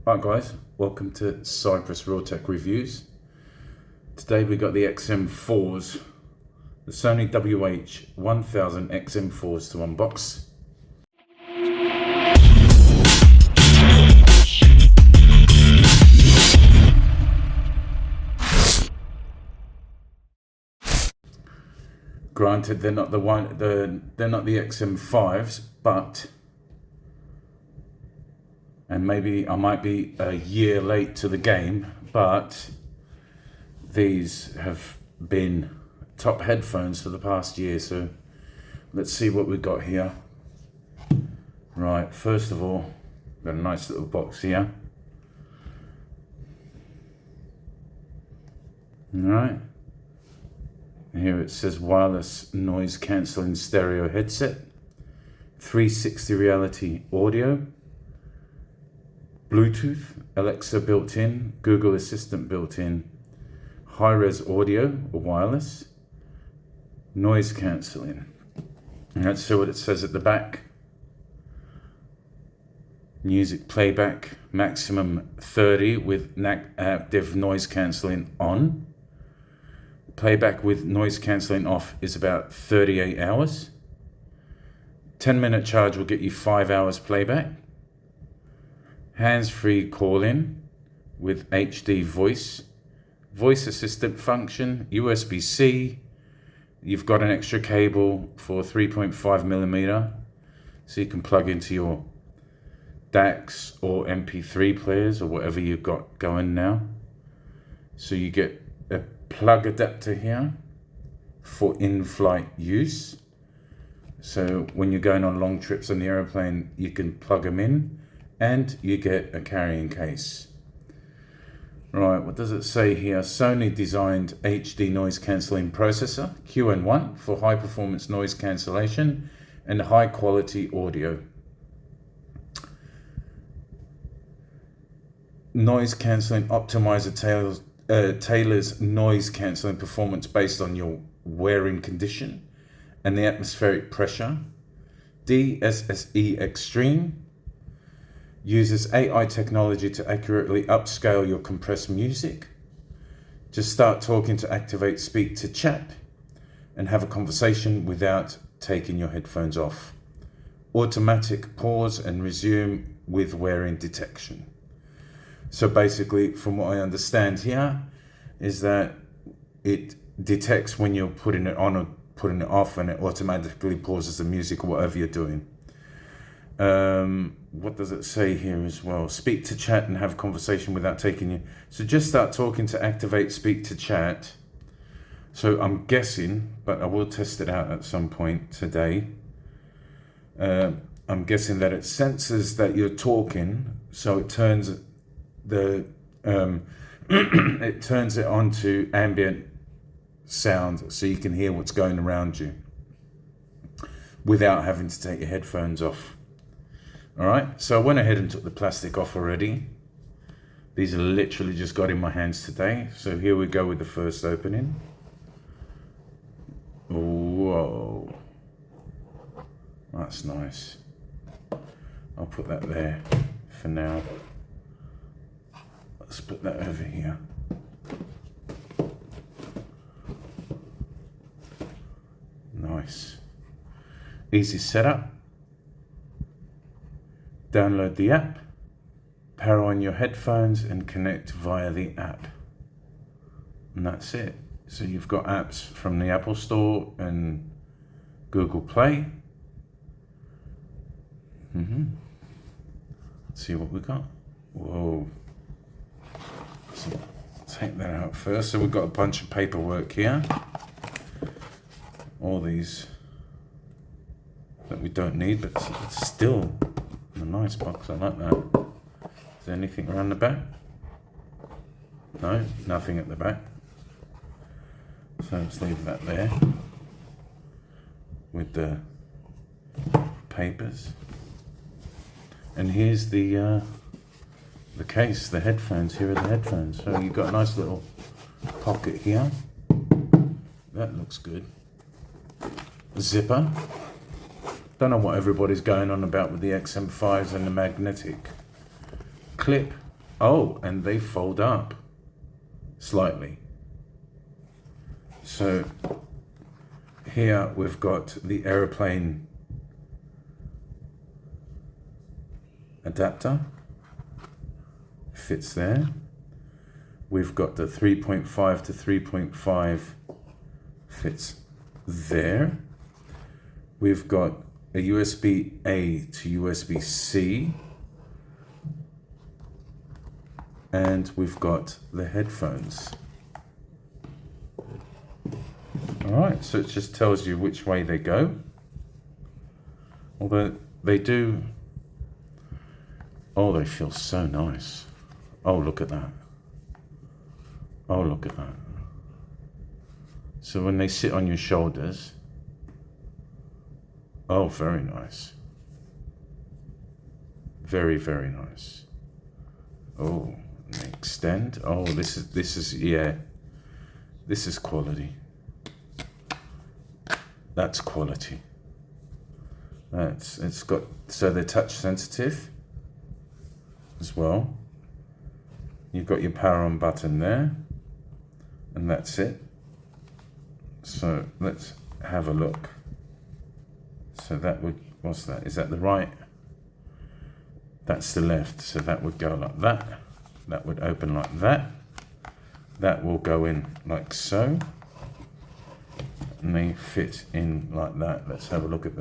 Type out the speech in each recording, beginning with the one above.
Hi guys, welcome to Cyprus Real Tech Reviews. Today we got the XM4s, the Sony WH-1000xm4s to unbox. Granted, they're not the XM5s, but and maybe I might be a year late to the game, but these have been top headphones for the past year. So let's see what we've got here. Right, first of all, got a nice little box here. All right, here it says wireless noise cancelling stereo headset, 360 reality audio, Bluetooth, Alexa built in, Google Assistant built in, high-res audio or wireless, noise cancelling. And let's see what it says at the back. Music playback, maximum 30 with active noise cancelling on. Playback with noise cancelling off is about 38 hours. 10-minute charge will get you 5 hours playback. Hands-free call-in with HD voice assistant function, USB-C. You've got an extra cable for 3.5mm, so you can plug into your DAX or MP3 players or whatever you've got going now. So you get a plug adapter here for in-flight use. So when you're going on long trips on the airplane, you can plug them in. And you get a carrying case. Right, what does it say here? Sony designed HD noise cancelling processor, QN1, for high performance noise cancellation and high quality audio. Noise cancelling optimizer tailors noise cancelling performance based on your wearing condition and the atmospheric pressure. DSSE Extreme uses AI technology to accurately upscale your compressed music. Just start talking to activate speak to chat and have a conversation without taking your headphones off. Automatic pause and resume with wearing detection. So basically, from what I understand here, is that it detects when you're putting it on or putting it off, and it automatically pauses the music or whatever you're doing. What does it say here as well? Speak to chat and have a conversation without taking you. So just start talking to activate speak to chat. So I'm guessing, but I will test it out at some point today. I'm guessing that it senses that you're talking, so it turns it turns it onto ambient sound, so you can hear what's going around you without having to take your headphones off. All right, so I went ahead and took the plastic off already. These are literally just got in my hands today. So here we go with the first opening. Whoa, that's nice. I'll put that there for now. Let's put that over here. Nice. Easy setup. Download the app, power on your headphones and connect via the app. And that's it. So you've got apps from the Apple Store and Google Play. Let's see what we got. Whoa. So take that out first. So we've got a bunch of paperwork here. All these that we don't need, but it's still a nice box. I like that. Is there anything around the back? No, nothing at the back. So let's leave that there with the papers. And here's the case, the headphones. Here are the headphones. So you've got a nice little pocket here. That looks good. Zipper. Don't know what everybody's going on about with the XM5s and the magnetic clip. Oh, and they fold up slightly. So here we've got the aeroplane adapter, fits there. We've got the 3.5 to 3.5 fits there. We've got a USB-A to USB-C. And we've got the headphones. All right, so it just tells you which way they go. Although they do, oh, they feel so nice. Oh, look at that. Oh, look at that. So when they sit on your shoulders, oh, very nice. Very, very nice. Oh, extend. Oh, this is yeah. This is quality. That's quality. It's got, so they're touch sensitive as well. You've got your power on button there, and that's it. So let's have a look. So that would, what's that? Is that the right? That's the left. So that would go like that. That would open like that. That will go in like so. And they fit in like that. Let's have a look at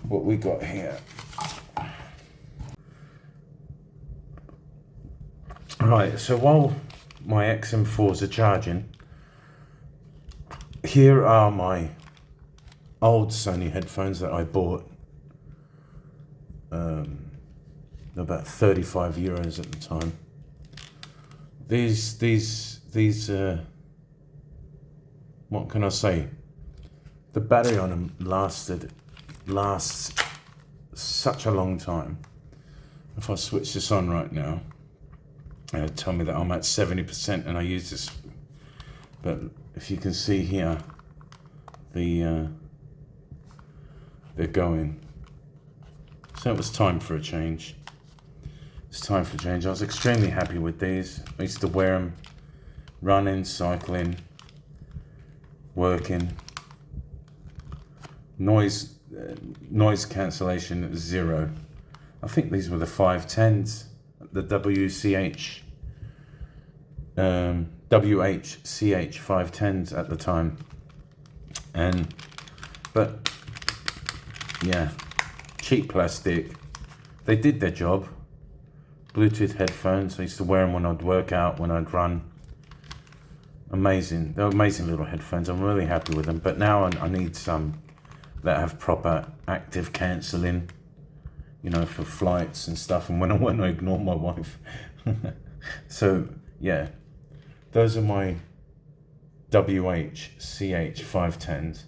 what we got here. Right, so while my XM4s are charging, here are my old Sony headphones that I bought. About 35 euros at the time. These what can I say? The battery on them lasts such a long time. If I switch this on right now, it'll tell me that I'm at 70%, and I use this. But if you can see here, they're going. So it was time for a change. It's time for change. I was extremely happy with these. I used to wear them running, cycling, working. Noise cancellation 0. I think these were the 510s, the WH-1000xm4 at the time. But yeah, cheap plastic. They did their job. Bluetooth headphones. I used to wear them when I'd work out, when I'd run. Amazing. They're amazing little headphones. I'm really happy with them. But now I need some that have proper active cancelling, you know, for flights and stuff, and when I want to ignore my wife. So yeah, those are my WH-1000xm4,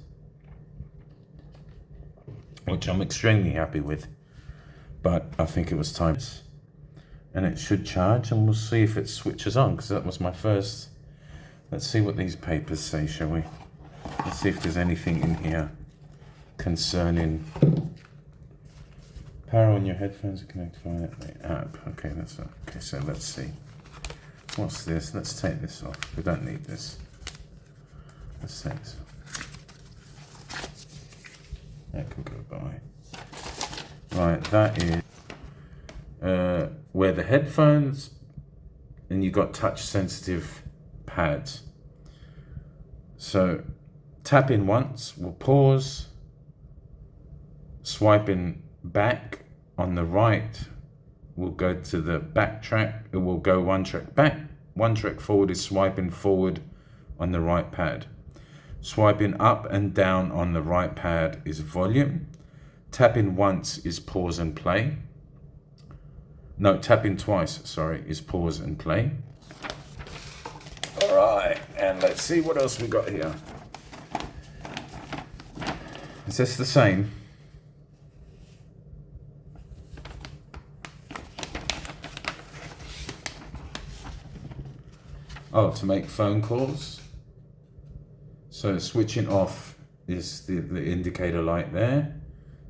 which I'm extremely happy with. But I think it was time. And it should charge, and we'll see if it switches on, because that was my first. Let's see what these papers say, shall we? Let's see if there's anything in here concerning power on your headphones are connected via the app. Okay, that's okay. So let's see. What's this? Let's take this off. We don't need this. Let's take this off. That can go by. Right, that is where the headphones, and you got touch sensitive pads. So tapping once will pause. Swiping back on the right will go to the back track. It will go one track back. One track forward is swiping forward on the right pad. Swiping up and down on the right pad is volume. Tapping once is pause and play. No, tapping twice, sorry, is pause and play. All right, and let's see what else we got here. Is this the same? Oh, to make phone calls. So switching off is the indicator light there.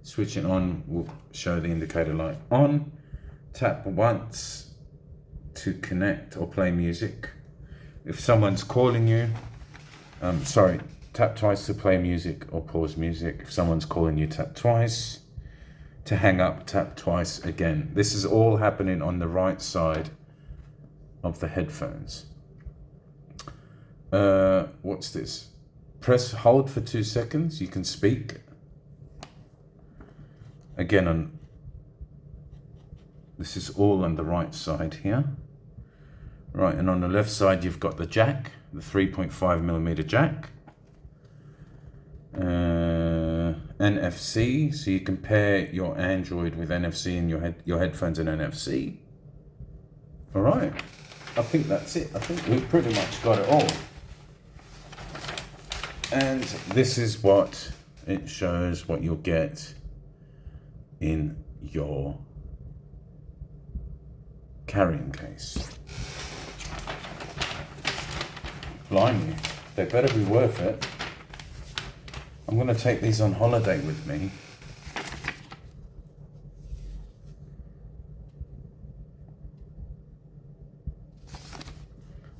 Switching on will show the indicator light on. Tap once to connect or play music. If someone's calling you, sorry, tap twice to play music or pause music. If someone's calling you, tap twice. To hang up, tap twice again. This is all happening on the right side of the headphones. What's this? Press hold for 2 seconds. You can speak. Again, this is all on the right side here. Right, and on the left side, you've got the jack, the 3.5mm jack. NFC, so you can pair your Android with NFC and your headphones and NFC. All right, I think that's it. I think we've pretty much got it all. And this is what it shows, what you'll get in your carrying case. Blimey, they better be worth it. I'm going to take these on holiday with me.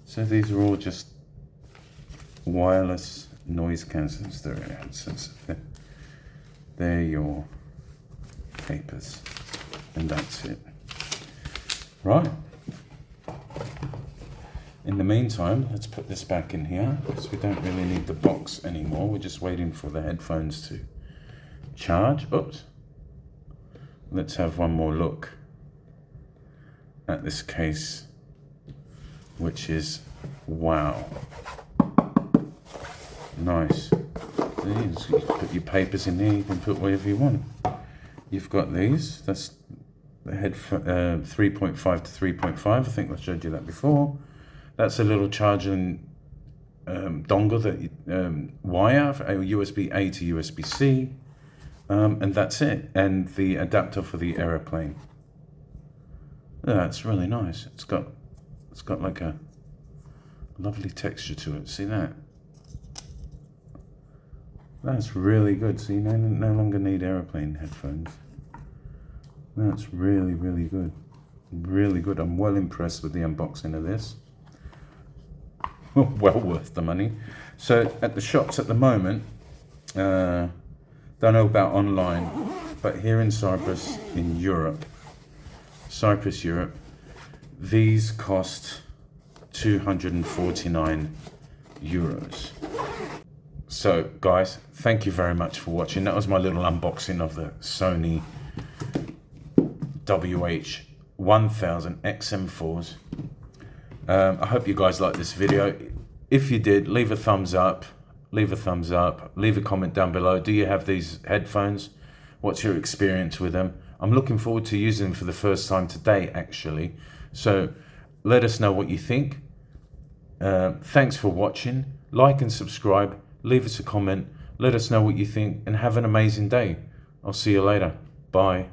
So these are all just wireless noise cancelers. They're your papers, and that's it. Right. In the meantime, let's put this back in here because we don't really need the box anymore. We're just waiting for the headphones to charge. Oops. Let's have one more look at this case, which is, wow. Nice. You can put your papers in here, you can put whatever you want. You've got these, that's the head 3.5 to 3.5, I think I showed you that before. That's a little charging dongle, that wire, USB-A to USB-C, and that's it. And the adapter for the aeroplane. That's really nice. It's got like a lovely texture to it. See that? That's really good. So you no longer need aeroplane headphones. That's really, really good. Really good. I'm well impressed with the unboxing of this. Well worth the money. So at the shops at the moment, don't know about online, but here in Cyprus, in Europe, Europe, these cost 249 euros. So guys, thank you very much for watching. That was my little unboxing of the Sony WH-1000xm4s. I hope you guys liked this video. If you did, leave a thumbs up, leave a comment down below. Do you have these headphones? What's your experience with them? I'm looking forward to using them for the first time today, actually. So let us know what you think. Thanks for watching. Like and subscribe. Leave us a comment. Let us know what you think and have an amazing day. I'll see you later. Bye.